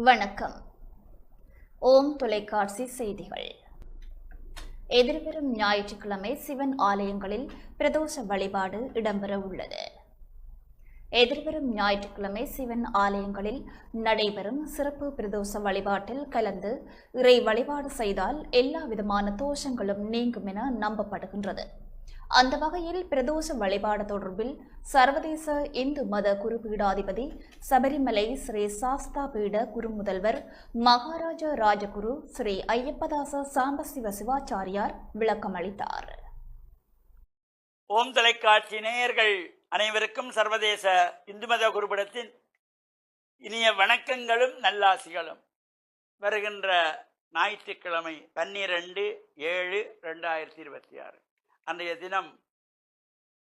வணக்கம். ஓம் தொலைக்காட்சி செய்திகள். எதிர்வரும் ஞாயிற்றுக்கிழமை சிவன் ஆலயங்களில் பிரதோஷ வழிபாடு இடம்பெற உள்ளது. எதிர்வரும் ஞாயிற்றுக்கிழமை சிவன் ஆலயங்களில் நடைபெறும் சிறப்பு பிரதோஷ வழிபாட்டில் கலந்து இறை வழிபாடு செய்தால் எல்லா விதமான தோஷங்களும் நீங்கும் என நம்பப்படுகின்றது. அந்த வகையில் பிரதோஷ வழிபாடு தொடர்பில் சர்வதேச இந்து மத குருபீடாதிபதி சபரிமலை ஸ்ரீ சாஸ்தா பீட குருமுதல்வர் மகாராஜா ராஜகுரு ஸ்ரீ ஐயப்பதாச சாம்பசிவ சிவாச்சாரியார் விளக்கம் அளித்தார். ஓம் தொலைக்காட்சி நேயர்கள் அனைவருக்கும் சர்வதேச இந்து மத குருபீடத்தின் இனிய வணக்கங்களும் நல்லாசிகளும். வருகின்ற ஞாயிற்றுக்கிழமை 12/7/2026 அன்றைய தினம்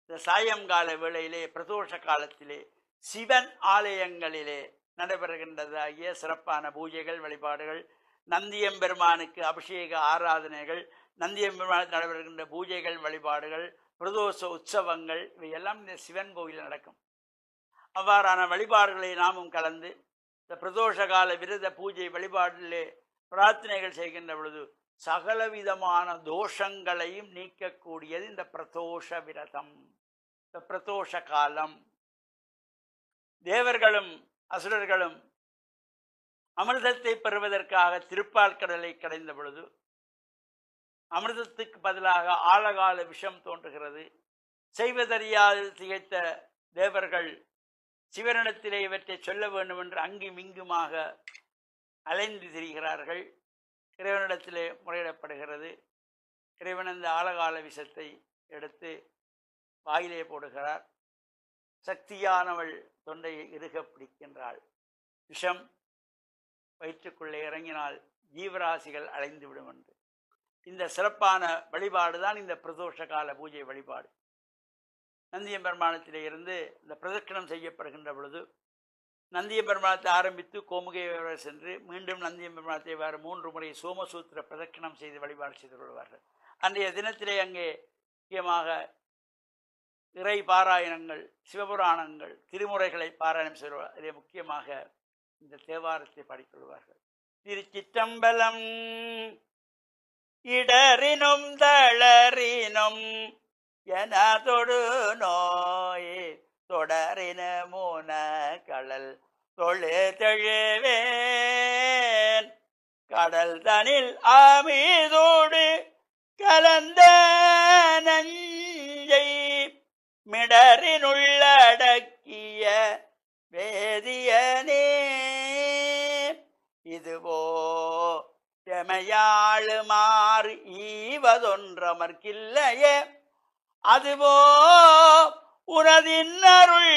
இந்த சாயங்கால வேளையிலே பிரதோஷ காலத்திலே சிவன் ஆலயங்களிலே நடைபெறுகின்றதாகிய சிறப்பான பூஜைகள், வழிபாடுகள், நந்தியம்பெருமானுக்கு அபிஷேக ஆராதனைகள், நந்தியம்பெருமானுக்கு நடைபெறுகின்ற பூஜைகள், வழிபாடுகள், பிரதோஷ உற்சவங்கள் இவையெல்லாம் இந்த சிவன் கோயிலில் நடக்கும். அவ்வாறான வழிபாடுகளை நாமும் கலந்து இந்த பிரதோஷ கால விரத பூஜை வழிபாட்டிலே பிரார்த்தனைகள் செய்கின்ற பொழுது சகலவிதமான தோஷங்களையும் நீக்கக்கூடியது இந்த பிரதோஷ விரதம், இந்த பிரதோஷ காலம். தேவர்களும் அசுரர்களும் அமிர்தத்தை பெறுவதற்காக திருப்பால் கடலை கடைந்த பொழுது அமிர்தத்துக்கு பதிலாக ஆழகால விஷம் தோன்றுகிறது. செய்வதறியாது திகைத்த தேவர்கள் சிவனிடத்திலே இவற்றை சொல்ல வேண்டும் என்று அங்கும் இங்குமாக அலைந்து திரிகிறார்கள். இறைவனிடத்திலே முறையிடப்படுகிறது. இறைவன் அந்த ஆழகால விஷத்தை எடுத்து வாயிலே போடுகிறார். சக்தியானவள் தொண்டையை இறுக பிடிக்கின்றாள். விஷம் வயிற்றுக்குள்ளே இறங்கினால் ஜீவராசிகள் அலைந்து விடும் என்று. இந்த சிறப்பான வழிபாடு தான் இந்த பிரதோஷ கால பூஜை வழிபாடு. நந்தியம்பெருமானத்திலே இருந்து இந்த பிரதட்சணம் செய்யப்படுகின்ற பொழுது நந்தியம்பெருமானத்தை ஆரம்பித்து கோமுகை வரை சென்று மீண்டும் நந்தியம்பெருமானத்தை வேறு 3 முறை சோமசூத்திர பிரதட்சணம் செய்து வழிபாடு செய்து கொள்வார்கள். அன்றைய தினத்திலே அங்கே முக்கியமாக இறை பாராயணங்கள், சிவபுராணங்கள், திருமுறைகளை பாராயணம் செய்வார்கள். அதிலே முக்கியமாக இந்த தேவாரத்தை பாடிக்கொள்வார்கள். திருச்சிற்றம்பலம். இடறினும் தளறினும் என தொடு நோய் தொடரின மூன கடல் தொழு தெழுவேன் கடல் தனில் ஆமீதோடு கலந்த நஞ்சை மிடறினுள்ளடக்கிய வேதியனே இதுவோ எமையாளுமாறு ஈவதொன்றமர்க்கில்லையே அதுவோ உனதின் அருள்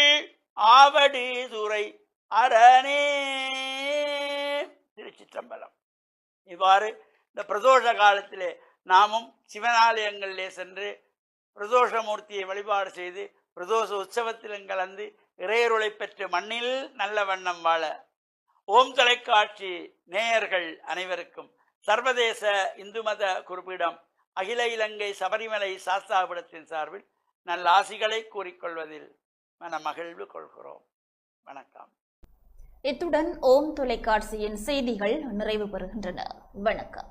ஆவடி துறை அரணே. திருச்சிற்றம்பலம். இவ்வாறு இந்த பிரதோஷ காலத்திலே நாமும் சிவனாலயங்களிலே சென்று பிரதோஷமூர்த்தியை வழிபாடு செய்து பிரதோஷ உற்சவத்திலும் கலந்து இறையருளை பெற்று மண்ணில் நல்ல வண்ணம் வாழ ஓம் தொலைக்காட்சி நேயர்கள் அனைவருக்கும் சர்வதேச இந்து மத குருபீடம் அகில இலங்கை சபரிமலை சாஸ்தாபீடத்தின் சார்பில் நல்ல ஆசிகளை கூறிக்கொள்வதில் மன மகிழ்வு கொள்கிறோம். வணக்கம். இத்துடன் ஓம் தொலைக்காட்சியின் செய்திகள் நிறைவு பெறுகின்றன. வணக்கம்.